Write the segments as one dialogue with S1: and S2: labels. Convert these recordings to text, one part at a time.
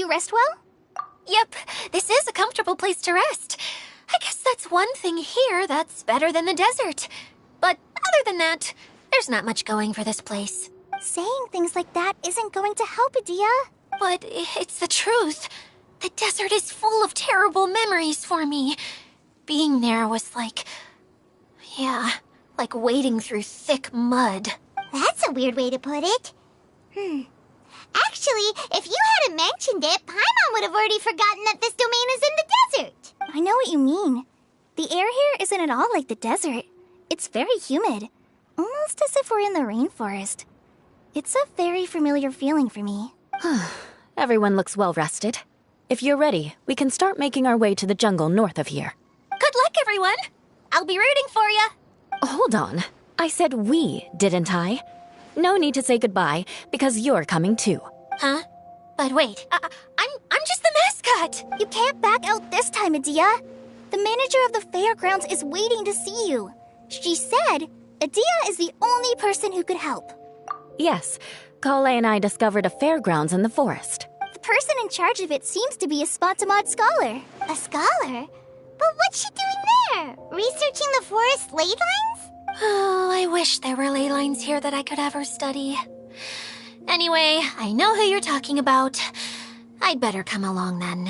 S1: you rest well?
S2: Yep, this is a comfortable place to rest. I guess that's one thing here that's better than the desert. But other than that, there's not much going for this place.
S1: Saying things like that isn't going to help, Adia.
S2: But it's the truth. The desert is full of terrible memories for me. Being there was like... yeah, like wading through thick mud.
S1: That's a weird way to put it. Actually, if you hadn't mentioned it, Paimon would have already forgotten that this domain is in the desert. I know what you mean. The air here isn't at all like the desert. It's very humid. Almost as if we're in the rainforest. It's a very familiar feeling for me.
S3: Everyone looks well rested. If you're ready, we can start making our way to the jungle north of here.
S2: Good luck, everyone! I'll be rooting for you.
S3: Hold on. I said we, didn't I? No need to say goodbye, because you're coming too.
S2: Huh? But wait, I'm just the mascot!
S1: You can't back out this time, Adia. The manager of the fairgrounds is waiting to see you. She said Adia is the only person who could help.
S3: Yes, Kale and I discovered a fairgrounds in the forest.
S1: The person in charge of it seems to be a Spontamod scholar. A scholar? But what's she doing there? Researching the forest ley lines?
S2: Oh, I wish there were ley lines here that I could ever study. Anyway, I know who you're talking about. I'd better come along then.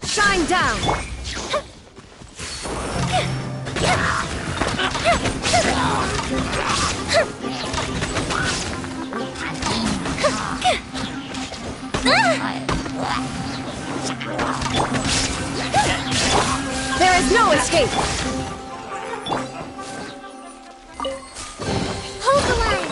S4: Shine down! There is no escape!
S1: Hold the line!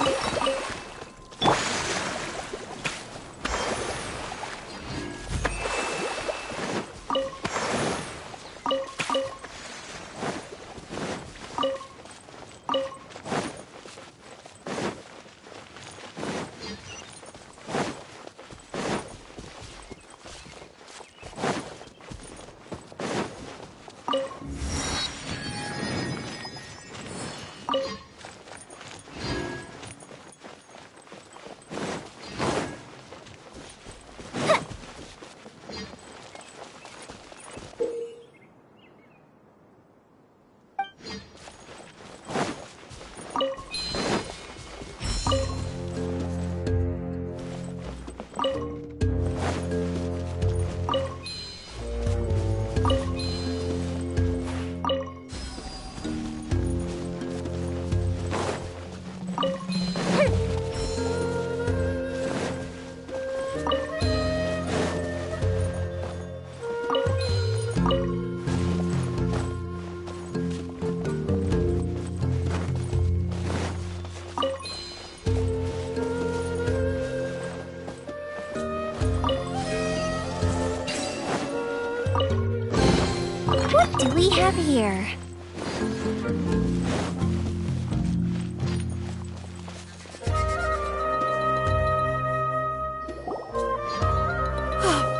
S1: do we have here?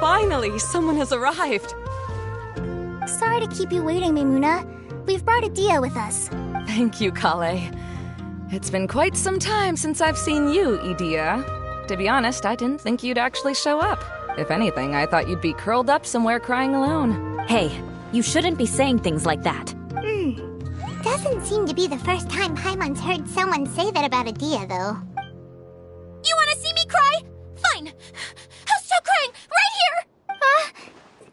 S3: Finally, someone has arrived.
S1: Sorry to keep you waiting, Maimuna. We've brought Adia with us.
S4: Thank you, Kale. It's been quite some time since I've seen you, Idia. To be honest, I didn't think you'd actually show up. If anything, I thought you'd be curled up somewhere crying alone.
S3: Hey, you shouldn't be saying things like that.
S1: Doesn't seem to be the first time Paimon's heard someone say that about Adia, though.
S2: You want to see me cry? Fine. I'll start crying right here.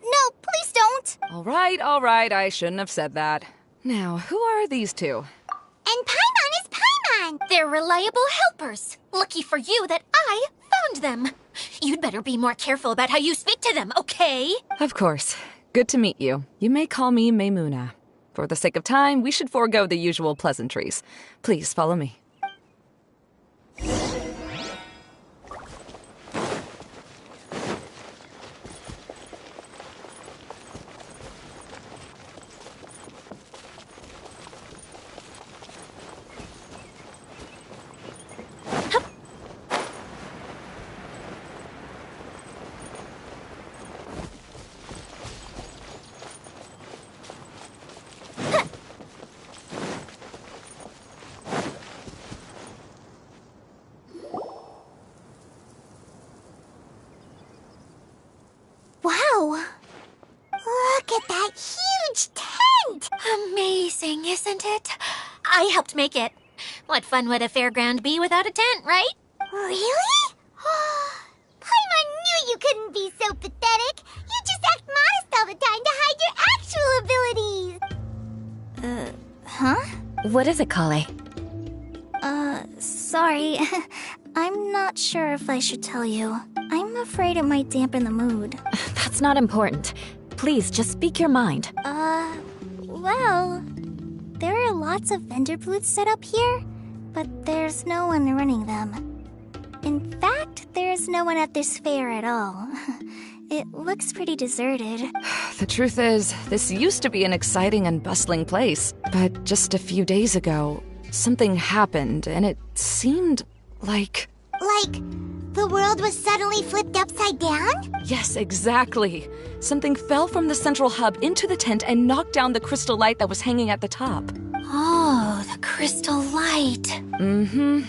S1: No, please don't.
S4: All right, I shouldn't have said that. Now, who are these two?
S1: And Paimon is Paimon.
S2: They're reliable helpers. Lucky for you that I found them. You'd better be more careful about how you speak to them, okay?
S4: Of course. Good to meet you. You may call me Maimuna. For the sake of time, we should forego the usual pleasantries. Please follow me.
S1: Wow. Look at that huge tent.
S2: Amazing, isn't it? I helped make it. What fun would a fairground be without a tent, right?
S1: Really? Paimon knew you couldn't be so pathetic. You just act modest all the time to hide your actual abilities. Huh?
S3: What is it, Kale?
S1: Sorry. I'm not sure if I should tell you. I'm afraid it might dampen the mood.
S3: That's not important. Please, just speak your mind.
S1: Well, there are lots of vendor booths set up here, but there's no one running them. In fact, there's no one at this fair at all. It looks pretty deserted.
S4: The truth is, this used to be an exciting and bustling place. But just a few days ago, something happened, and it seemed like...
S1: Like, the world was suddenly flipped upside down?
S4: Yes, exactly. Something fell from the central hub into the tent and knocked down the crystal light that was hanging at the top.
S2: Oh, the crystal light.
S4: Mm-hmm.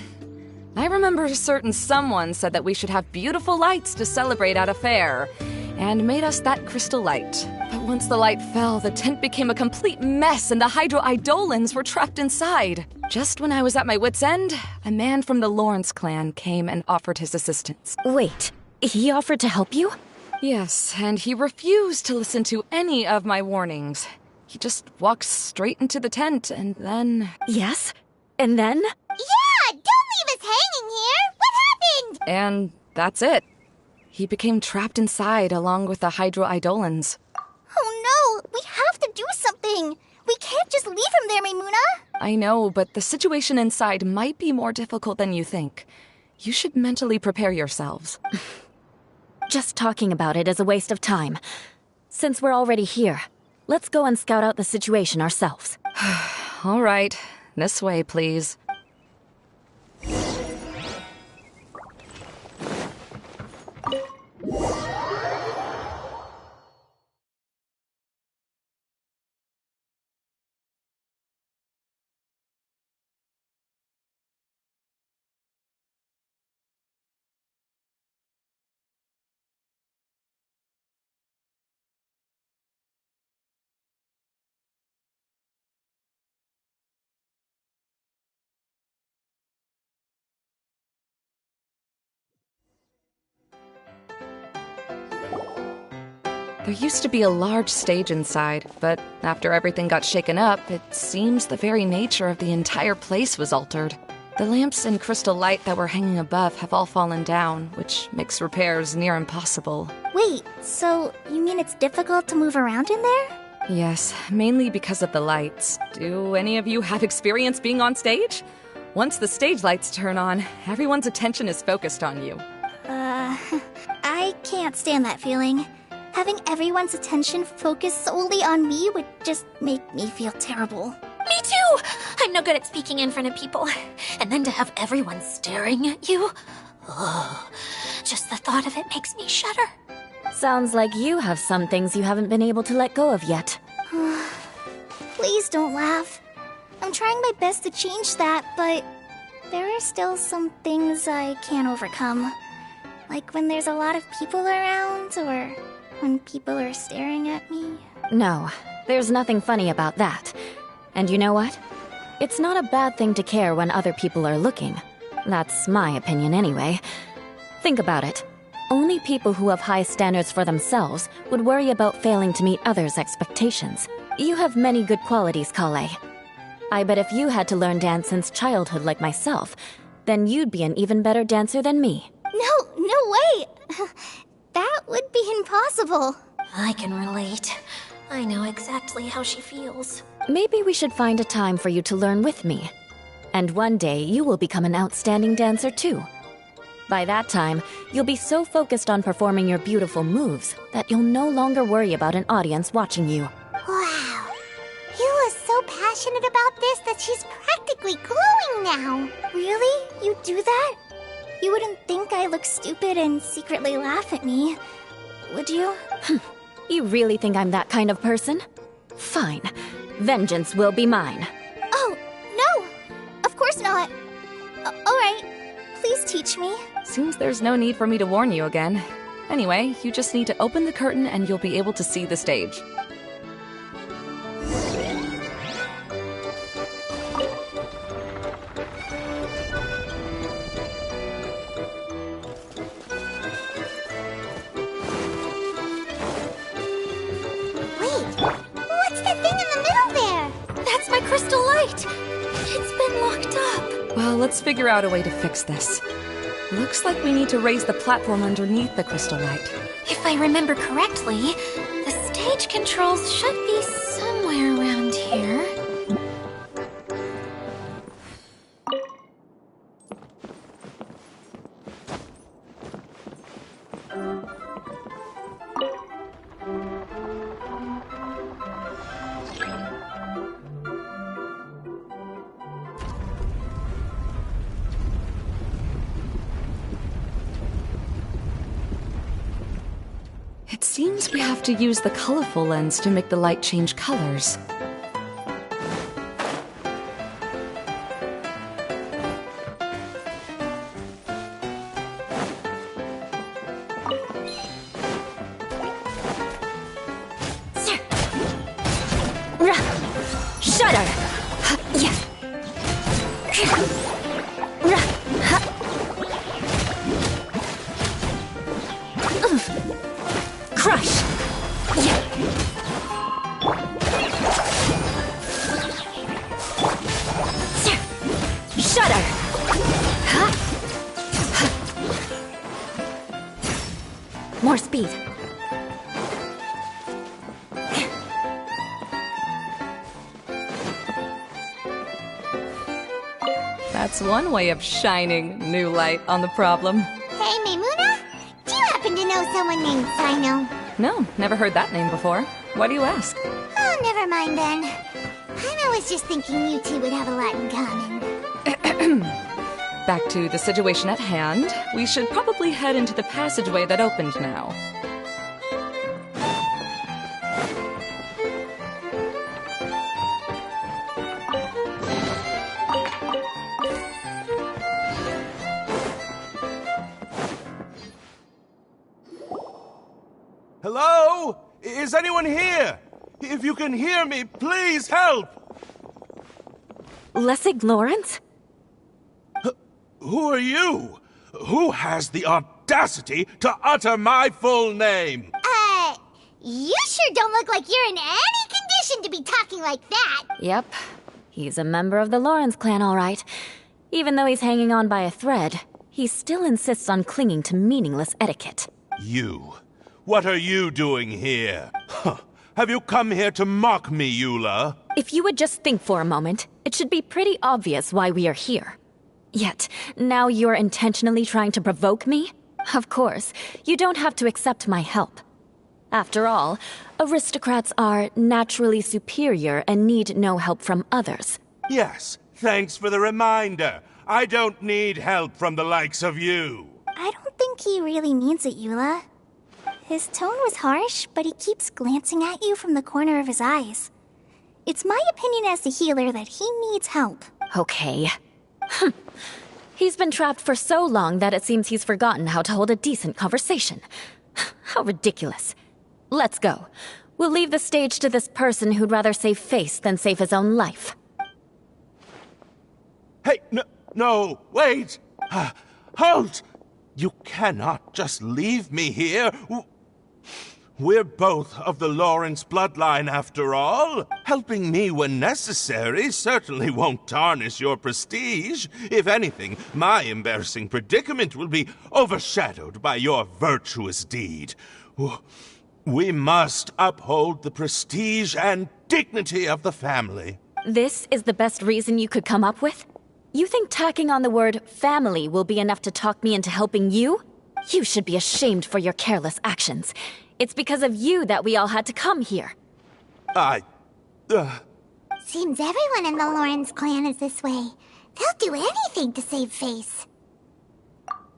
S4: I remember a certain someone said that we should have beautiful lights to celebrate at a fair, and made us that crystal light. But once the light fell, the tent became a complete mess and the Hydro-Eidolons were trapped inside. Just when I was at my wit's end, a man from the Lawrence clan came and offered his assistance.
S3: Wait, he offered to help you?
S4: Yes, and he refused to listen to any of my warnings. He just walked straight into the tent and then...
S3: Yes? And then?
S1: Yeah, don't leave us hanging here! What happened?
S4: And that's it. He became trapped inside along with the Hydro-Eidolons.
S1: Oh no, we have to do something! We can't just leave him there, Maimuna!
S4: I know, but the situation inside might be more difficult than you think. You should mentally prepare yourselves.
S3: Just talking about it is a waste of time. Since we're already here, let's go and scout out the situation ourselves.
S4: All right, this way, please. There used to be a large stage inside, but after everything got shaken up, it seems the very nature of the entire place was altered. The lamps and crystal light that were hanging above have all fallen down, which makes repairs near impossible.
S1: Wait, so you mean it's difficult to move around in there?
S4: Yes, mainly because of the lights. Do any of you have experience being on stage? Once the stage lights turn on, everyone's attention is focused on you.
S1: I can't stand that feeling. Having everyone's attention focused solely on me would just make me feel terrible.
S2: Me too! I'm no good at speaking in front of people. And then to have everyone staring at you? Oh, just the thought of it makes me shudder.
S3: Sounds like you have some things you haven't been able to let go of yet.
S1: Please don't laugh. I'm trying my best to change that, but there are still some things I can't overcome. Like when there's a lot of people around, or when people are staring at me.
S3: No, there's nothing funny about that. And you know what? It's not a bad thing to care when other people are looking. That's my opinion anyway. Think about it. Only people who have high standards for themselves would worry about failing to meet others' expectations. You have many good qualities, Kale. I bet if you had to learn dance since childhood like myself, then you'd be an even better dancer than me.
S1: No way! That would be impossible.
S2: I can relate. I know exactly how she feels.
S3: Maybe we should find a time for you to learn with me. And one day, you will become an outstanding dancer too. By that time, you'll be so focused on performing your beautiful moves that you'll no longer worry about an audience watching you.
S1: Wow. Eula's so passionate about this that she's practically glowing now. Really? You do that? You wouldn't think I look stupid and secretly laugh at me, would you?
S3: You really think I'm that kind of person? Fine. Vengeance will be mine.
S1: Oh, no! Of course not. Alright, please teach me.
S4: Seems there's no need for me to warn you again. Anyway, you just need to open the curtain and you'll be able to see the stage.
S2: Crystal light! It's been locked up.
S4: Well, let's figure out a way to fix this. Looks like we need to raise the platform underneath the crystal light.
S2: If I remember correctly, the stage controls should be somewhere around here.
S4: It seems we have to use the colorful lens to make the light change colors.
S3: Shudder! Crush! Shudder! More speed.
S4: That's one way of shining new light on the problem.
S1: Hey, Maimuna? Do you happen to know someone named Sino?
S4: No, never heard that name before. Why do you ask?
S1: Oh, never mind then. I was just thinking you two would have a lot in common.
S4: Back to the situation at hand. We should probably head into the passageway that opened now.
S5: Hello? Is anyone here? If you can hear me, please help!
S3: Lessig Lawrence?
S5: Who are you? Who has the audacity to utter my full name?
S1: You sure don't look like you're in any condition to be talking like that.
S3: Yep. He's a member of the Lawrence clan, all right. Even though he's hanging on by a thread, he still insists on clinging to meaningless etiquette.
S5: You. What are you doing here? Huh. Have you come here to mock me, Eula?
S3: If you would just think for a moment, it should be pretty obvious why we are here. Yet, now you're intentionally trying to provoke me? Of course, you don't have to accept my help. After all, aristocrats are naturally superior and need no help from others.
S5: Yes, thanks for the reminder. I don't need help from the likes of you.
S1: I don't think he really means it, Eula. His tone was harsh, but he keeps glancing at you from the corner of his eyes. It's my opinion as the healer that he needs help.
S3: Okay. He's been trapped for so long that it seems he's forgotten how to hold a decent conversation. How ridiculous. Let's go. We'll leave the stage to this person who'd rather save face than save his own life.
S5: Hey, no, wait! Halt! You cannot just leave me here. We're both of the Lawrence bloodline, after all. Helping me when necessary certainly won't tarnish your prestige. If anything, my embarrassing predicament will be overshadowed by your virtuous deed. We must uphold the prestige and dignity of the family.
S3: This is the best reason you could come up with? You think tacking on the word family will be enough to talk me into helping you? You should be ashamed for your careless actions. It's because of you that we all had to come here.
S1: Seems everyone in the Lawrence clan is this way. They'll do anything to save face.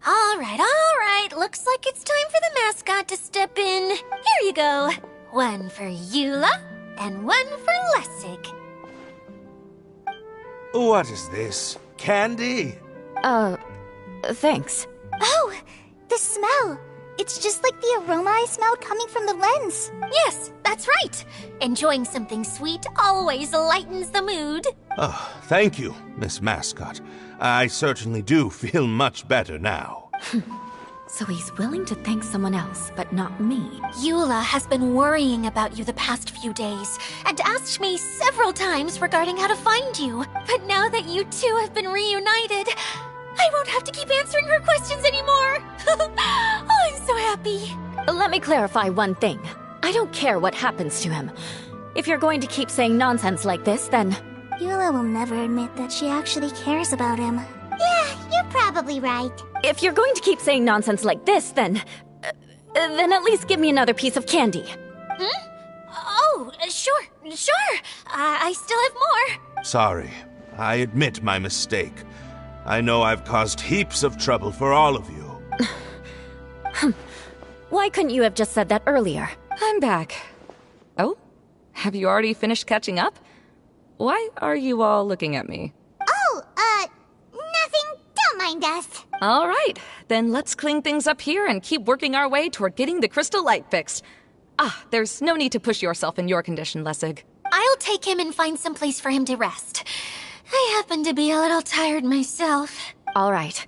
S2: All right. Looks like it's time for the mascot to step in. Here you go. One for Eula, and one for Lessig.
S5: What is this? Candy?
S3: Thanks.
S1: Oh, the smell. It's just like the aroma I smelled coming from the lens.
S2: Yes, that's right. Enjoying something sweet always lightens the mood.
S5: Oh, thank you, Miss Mascot. I certainly do feel much better now.
S3: So he's willing to thank someone else, but not me.
S2: Eula has been worrying about you the past few days and asked me several times regarding how to find you. But now that you two have been reunited, I won't have to keep answering her questions anymore. Oh, I'm so happy.
S3: Let me clarify one thing. I don't care what happens to him. If you're going to keep saying nonsense like this, then...
S1: Eula will never admit that she actually cares about him. Yeah, you're probably right.
S3: If you're going to keep saying nonsense like this, then at least give me another piece of candy.
S2: Oh, sure. I still have more.
S5: Sorry. I admit my mistake. I know I've caused heaps of trouble for all of you.
S3: Why couldn't you have just said that earlier?
S4: I'm back. Oh? Have you already finished catching up? Why are you all looking at me?
S1: Oh, nothing. Don't mind us.
S4: All right, then let's clean things up here and keep working our way toward getting the crystal light fixed. There's no need to push yourself in your condition, Lessig.
S2: I'll take him and find some place for him to rest. I happen to be a little tired myself.
S3: All right.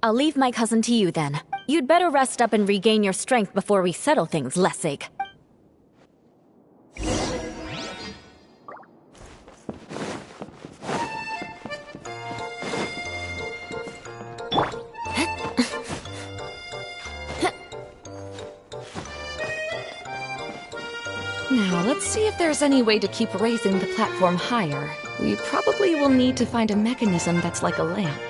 S3: I'll leave my cousin to you then. You'd better rest up and regain your strength before we settle things, Lessig.
S4: Now, let's see if there's any way to keep raising the platform higher. We probably will need to find a mechanism that's like a lamp.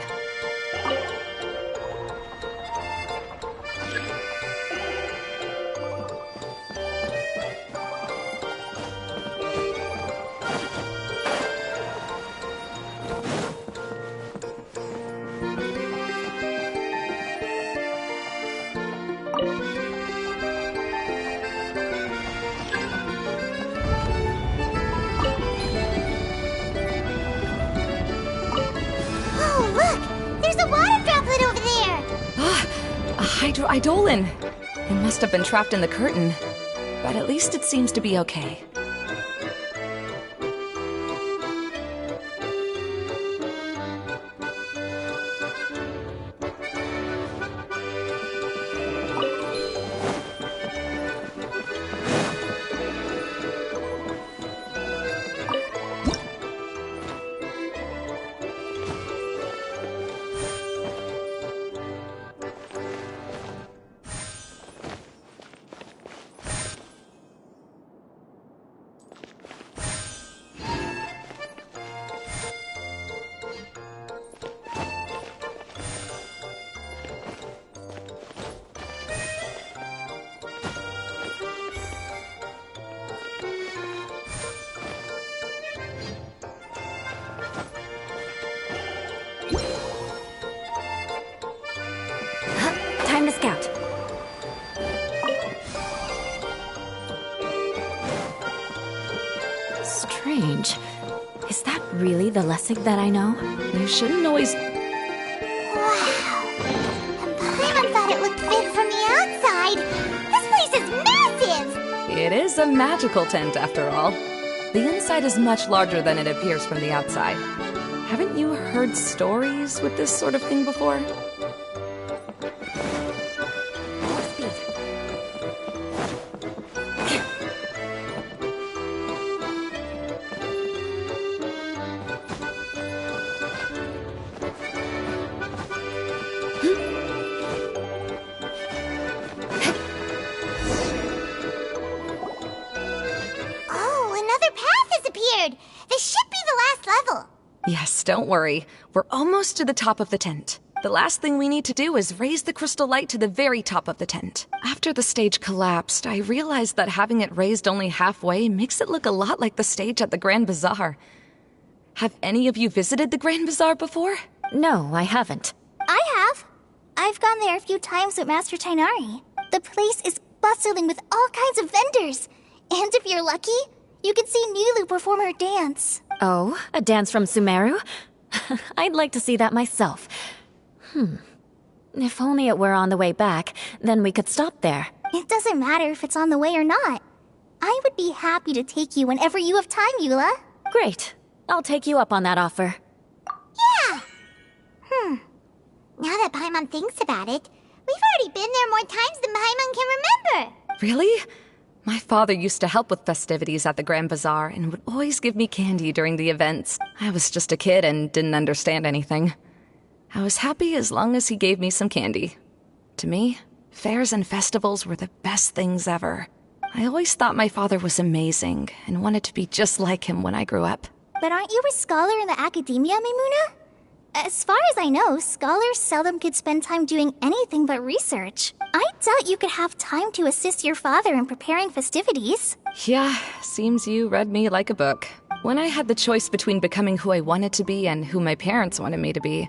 S4: Eidolon! It must have been trapped in the curtain, but at least it seems to be okay.
S3: Is that really the Lessig that I know?
S4: You shouldn't always...
S1: Wow. And Paimon thought it looked big from the outside. This place is massive!
S4: It is a magical tent, after all. The inside is much larger than it appears from the outside. Haven't you heard stories with this sort of thing before?
S1: This should be the last level.
S4: Yes, don't worry. We're almost to the top of the tent. The last thing we need to do is raise the crystal light to the very top of the tent. After the stage collapsed, I realized that having it raised only halfway makes it look a lot like the stage at the Grand Bazaar. Have any of you visited the Grand Bazaar before?
S3: No, I haven't.
S1: I have. I've gone there a few times with Master Tainari. The place is bustling with all kinds of vendors. And if you're lucky, you can see Nulu perform her dance.
S3: Oh, a dance from Sumeru? I'd like to see that myself. If only it were on the way back, then we could stop there.
S1: It doesn't matter if it's on the way or not. I would be happy to take you whenever you have time, Eula.
S3: Great. I'll take you up on that offer.
S1: Yeah! Now that Paimon thinks about it, we've already been there more times than Paimon can remember.
S4: Really? My father used to help with festivities at the Grand Bazaar and would always give me candy during the events. I was just a kid and didn't understand anything. I was happy as long as he gave me some candy. To me, fairs and festivals were the best things ever. I always thought my father was amazing and wanted to be just like him when I grew up.
S1: But aren't you a scholar in the academia, Maimuna? As far as I know, scholars seldom could spend time doing anything but research. I doubt you could have time to assist your father in preparing festivities.
S4: Yeah, seems you read me like a book. When I had the choice between becoming who I wanted to be and who my parents wanted me to be,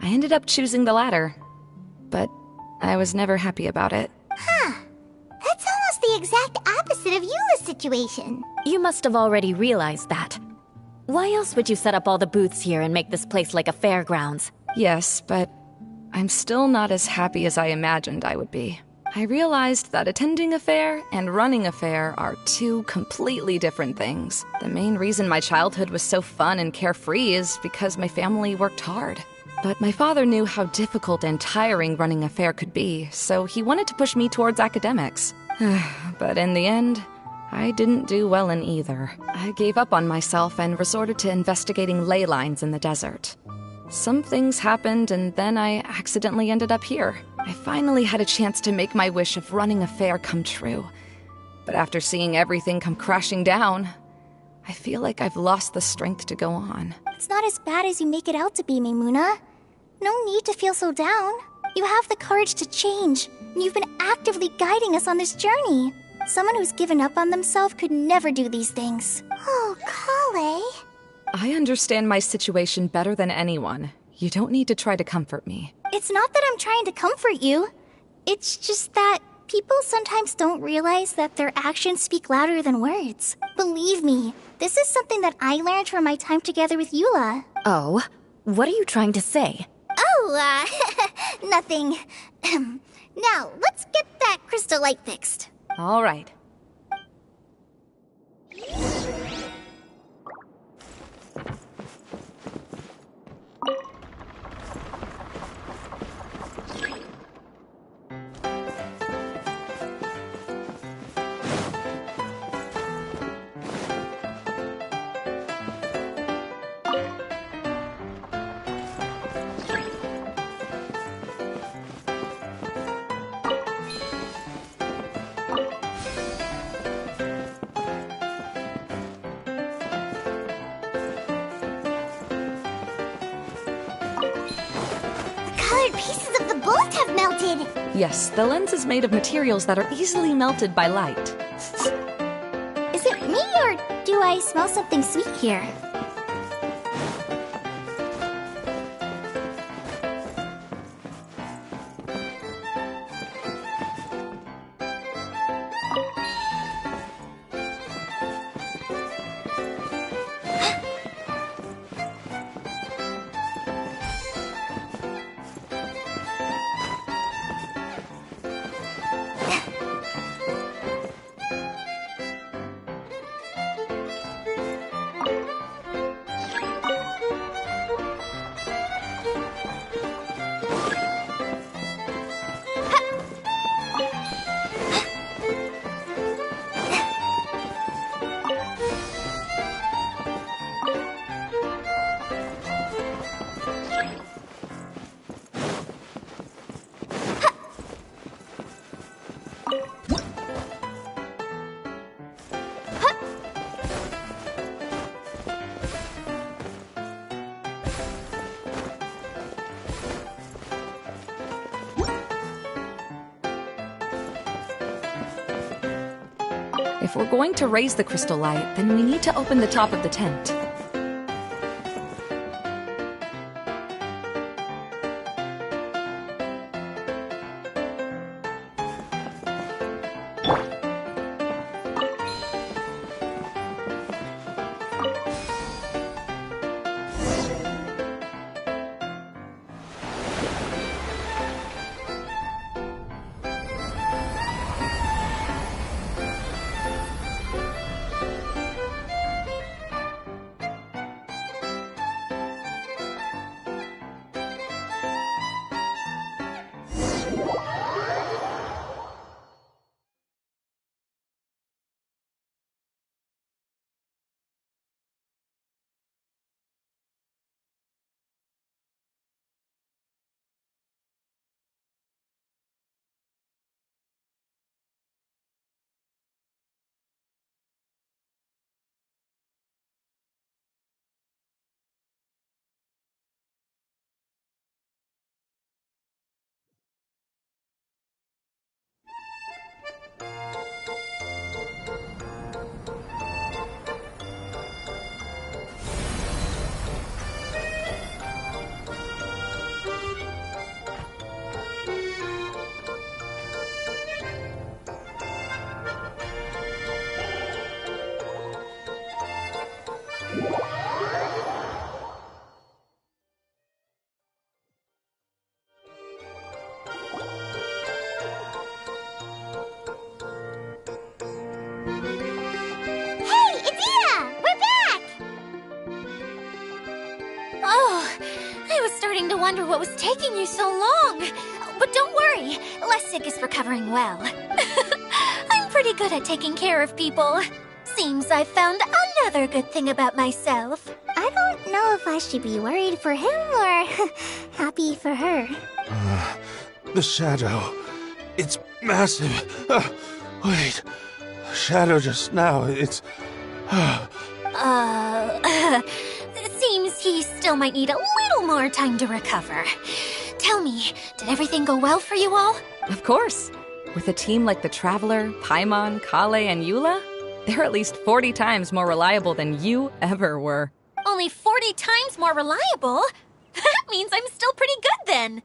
S4: I ended up choosing the latter. But I was never happy about it.
S1: That's almost the exact opposite of Eula's situation.
S3: You must have already realized that. Why else would you set up all the booths here and make this place like a fairgrounds?
S4: Yes, but I'm still not as happy as I imagined I would be. I realized that attending a fair and running a fair are two completely different things. The main reason my childhood was so fun and carefree is because my family worked hard. But my father knew how difficult and tiring running a fair could be, so he wanted to push me towards academics. But in the end, I didn't do well in either. I gave up on myself and resorted to investigating ley lines in the desert. Some things happened, and then I accidentally ended up here. I finally had a chance to make my wish of running a fair come true. But after seeing everything come crashing down, I feel like I've lost the strength to go on.
S1: It's not as bad as you make it out to be, Maimuna. No need to feel so down. You have the courage to change, and you've been actively guiding us on this journey. Someone who's given up on themselves could never do these things. Oh, Kale.
S4: I understand my situation better than anyone. You don't need to try to comfort me.
S1: It's not that I'm trying to comfort you. It's just that people sometimes don't realize that their actions speak louder than words. Believe me, this is something that I learned from my time together with Eula.
S3: Oh? What are you trying to say?
S1: Oh, nothing. Now, let's get that crystal light fixed.
S4: All right.
S1: Pieces of the bolt have melted.
S4: Yes, the lens is made of materials that are easily melted by light.
S1: Is it me, or do I smell something sweet here?
S4: If we're going to raise the crystal light, then we need to open the top of the tent.
S2: To wonder what was taking you so long. But don't worry, Lessig is recovering well. I'm pretty good at taking care of people. Seems I found another good thing about myself.
S1: I don't know if I should be worried for him or happy for her.
S5: The shadow. It's massive. Wait. The shadow just now, it's...
S2: It seems he still might need a little more time to recover. Tell me, did everything go well for you all?
S4: Of course. With a team like the Traveler, Paimon, Kale, and Eula, they're at least 40 times more reliable than you ever were.
S2: Only 40 times more reliable? That means I'm still pretty good then.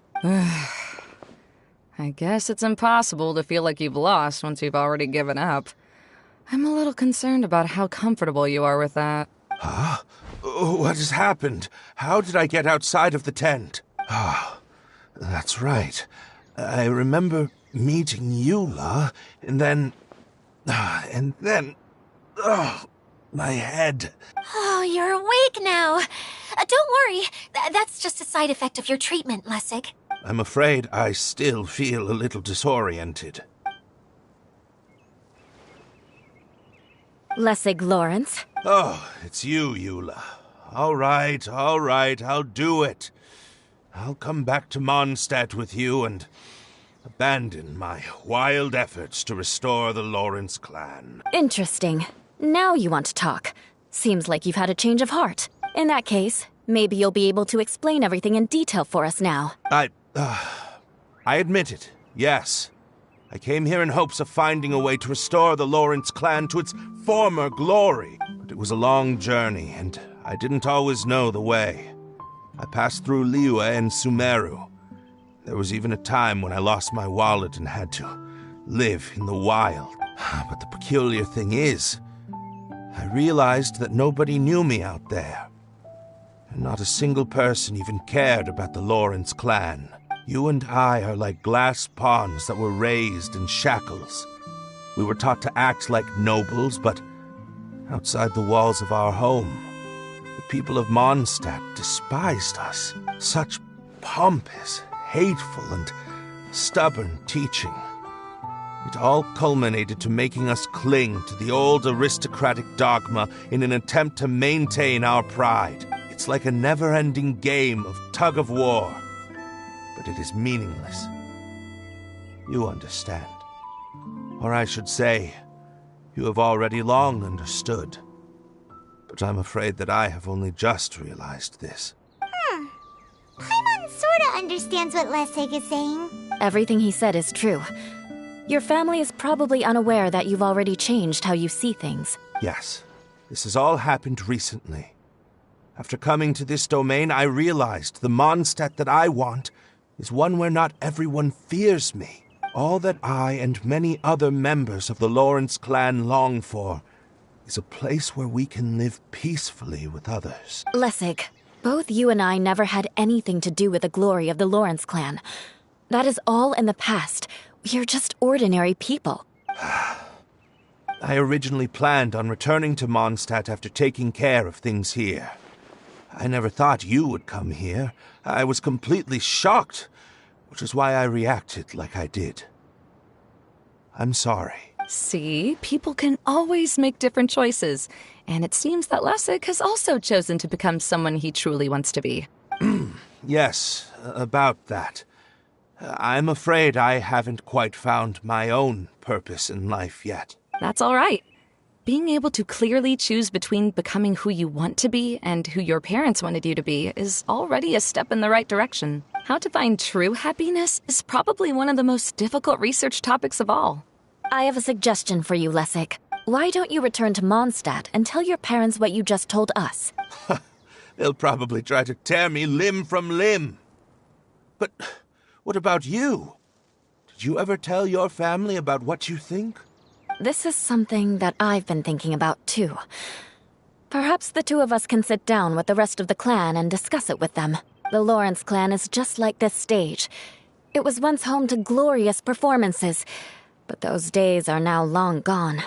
S4: I guess it's impossible to feel like you've lost once you've already given up. I'm a little concerned about how comfortable you are with that.
S5: Huh? What has happened? How did I get outside of the tent? Ah, that's right. I remember meeting Eula, and then... my head.
S2: Oh, you're awake now. Don't worry. That's just a side effect of your treatment, Lessig.
S5: I'm afraid I still feel a little disoriented.
S3: Lessig Lawrence.
S5: Oh, it's you, Eula. All right, I'll do it. I'll come back to Mondstadt with you and abandon my wild efforts to restore the Lawrence clan.
S3: Interesting. Now you want to talk. Seems like you've had a change of heart. In that case, maybe you'll be able to explain everything in detail for us now.
S5: I admit it, yes. I came here in hopes of finding a way to restore the Lawrence clan to its former glory. But it was a long journey, and I didn't always know the way. I passed through Liyue and Sumeru. There was even a time when I lost my wallet and had to live in the wild. But the peculiar thing is, I realized that nobody knew me out there. And not a single person even cared about the Lawrence clan. You and I are like glass pawns that were raised in shackles. We were taught to act like nobles, but outside the walls of our home, the people of Mondstadt despised us. Such pompous, hateful, and stubborn teaching. It all culminated to making us cling to the old aristocratic dogma in an attempt to maintain our pride. It's like a never-ending game of tug-of-war. But it is meaningless. You understand. Or I should say, you have already long understood. But I'm afraid that I have only just realized this.
S1: Paimon sorta understands what Lessig is saying.
S3: Everything he said is true. Your family is probably unaware that you've already changed how you see things.
S5: Yes, this has all happened recently. After coming to this domain, I realized the Mondstadt that I want is one where not everyone fears me. All that I and many other members of the Lawrence clan long for is a place where we can live peacefully with others.
S3: Lessig, both you and I never had anything to do with the glory of the Lawrence clan. That is all in the past. We are just ordinary people.
S5: I originally planned on returning to Mondstadt after taking care of things here. I never thought you would come here. I was completely shocked, which is why I reacted like I did. I'm sorry.
S4: See, people can always make different choices, and it seems that Lessig has also chosen to become someone he truly wants to be.
S5: Yes, about that. I'm afraid I haven't quite found my own purpose in life yet.
S4: That's all right. Being able to clearly choose between becoming who you want to be and who your parents wanted you to be is already a step in the right direction. How to find true happiness is probably one of the most difficult research topics of all.
S3: I have a suggestion for you, Lessig. Why don't you return to Mondstadt and tell your parents what you just told us?
S5: They'll probably try to tear me limb from limb. But what about you? Did you ever tell your family about what you think?
S3: This is something that I've been thinking about, too. Perhaps the two of us can sit down with the rest of the clan and discuss it with them. The Lawrence clan is just like this stage. It was once home to glorious performances, but those days are now long gone.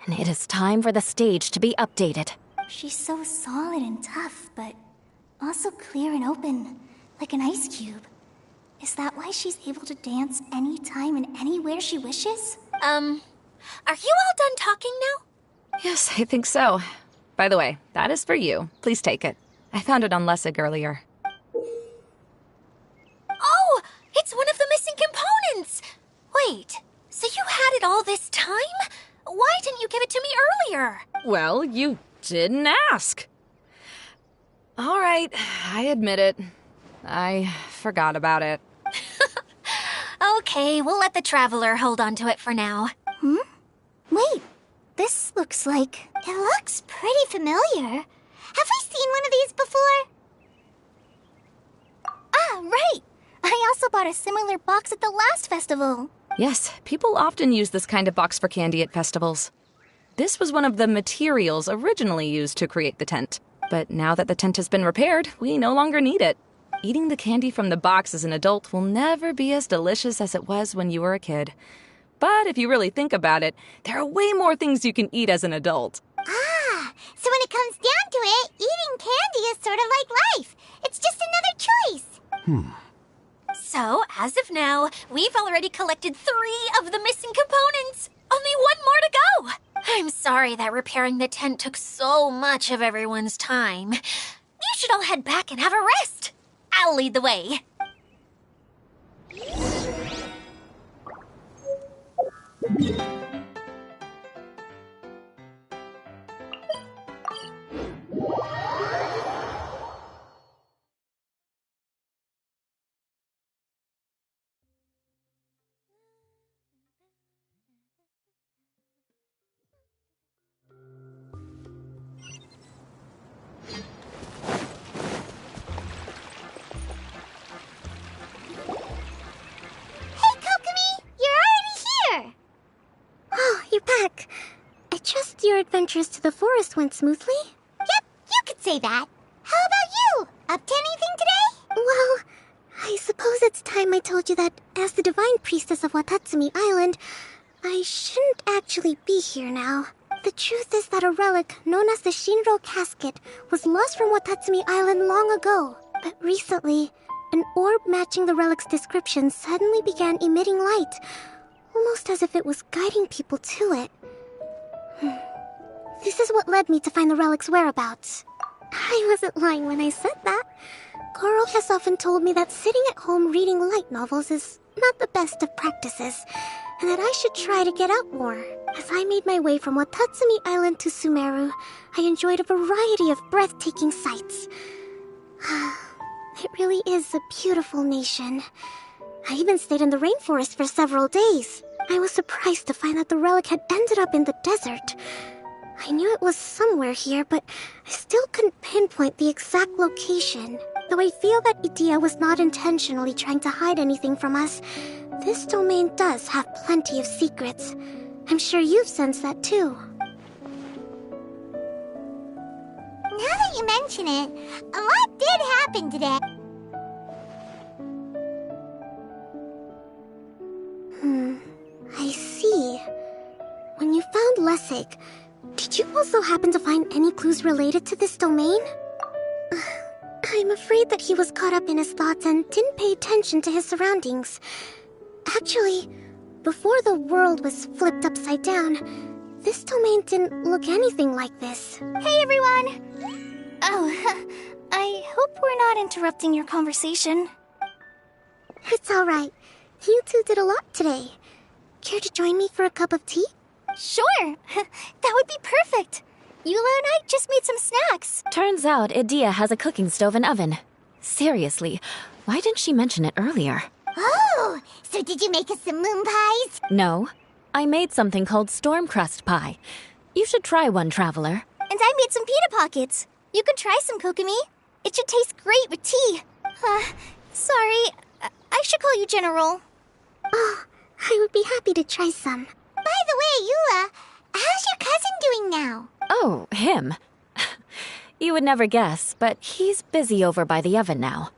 S3: And it is time for the stage to be updated.
S1: She's so solid and tough, but also clear and open, like an ice cube. Is that why she's able to dance anytime and anywhere she wishes?
S2: Are you all done talking now?
S4: Yes, I think so. By the way, that is for you. Please take it. I found it on Lessig earlier.
S2: Oh, it's one of the missing components! Wait, so you had it all this time? Why didn't you give it to me earlier?
S4: Well, you didn't ask. All right, I admit it. I forgot about it.
S2: Okay, we'll let the Traveler hold on to it for now.
S1: Wait, this looks like... It looks pretty familiar. Have we seen one of these before? Ah, right! I also bought a similar box at the last festival.
S4: Yes, people often use this kind of box for candy at festivals. This was one of the materials originally used to create the tent. But now that the tent has been repaired, we no longer need it. Eating the candy from the box as an adult will never be as delicious as it was when you were a kid. But if you really think about it, there are way more things you can eat as an adult.
S1: Ah, so when it comes down to it, eating candy is sort of like life. It's just another choice.
S2: So, as of now, we've already collected 3 of the missing components. Only 1 more to go. I'm sorry that repairing the tent took so much of everyone's time. You should all head back and have a rest. I'll lead the way.
S1: Your adventures to the forest went smoothly? Yep, you could say that. How about you? Up to anything today? Well, I suppose it's time I told you that as the divine priestess of Watatsumi Island, I shouldn't actually be here now. The truth is that a relic known as the Shinro casket was lost from Watatsumi Island long ago. But recently, an orb matching the relic's description suddenly began emitting light, almost as if it was guiding people to it. This is what led me to find the relic's whereabouts. I wasn't lying when I said that. Goro has often told me that sitting at home reading light novels is not the best of practices, and that I should try to get out more. As I made my way from Watatsumi Island to Sumeru, I enjoyed a variety of breathtaking sights. It really is a beautiful nation. I even stayed in the rainforest for several days.
S6: I was surprised to find that the relic had ended up in the desert. I knew it was somewhere here, but I still couldn't pinpoint the exact location. Though I feel that Idea was not intentionally trying to hide anything from us, this domain does have plenty of secrets. I'm sure you've sensed that too.
S1: Now that you mention it, a lot did happen today.
S6: I see. When you found Lessig, did you also happen to find any clues related to this domain? I'm afraid that he was caught up in his thoughts and didn't pay attention to his surroundings. Actually, before the world was flipped upside down, this domain didn't look anything like this.
S1: Hey, everyone! Oh, I hope we're not interrupting your conversation.
S6: It's alright. You two did a lot today. Care to join me for a cup of tea?
S1: Sure! That would be perfect! Eula and I just made some snacks.
S3: Turns out Idea has a cooking stove and oven. Seriously, why didn't she mention it earlier?
S1: Oh, so did you make us some moon pies?
S3: No, I made something called storm crust pie. You should try one, Traveler.
S1: And I made some pita pockets. You can try some, Kokomi. It should taste great with tea. Sorry, I should call you General.
S6: Oh, I would be happy to try some.
S1: By the way, Eula, how's your cousin doing now?
S3: Oh, him. You would never guess, but he's busy over by the oven now.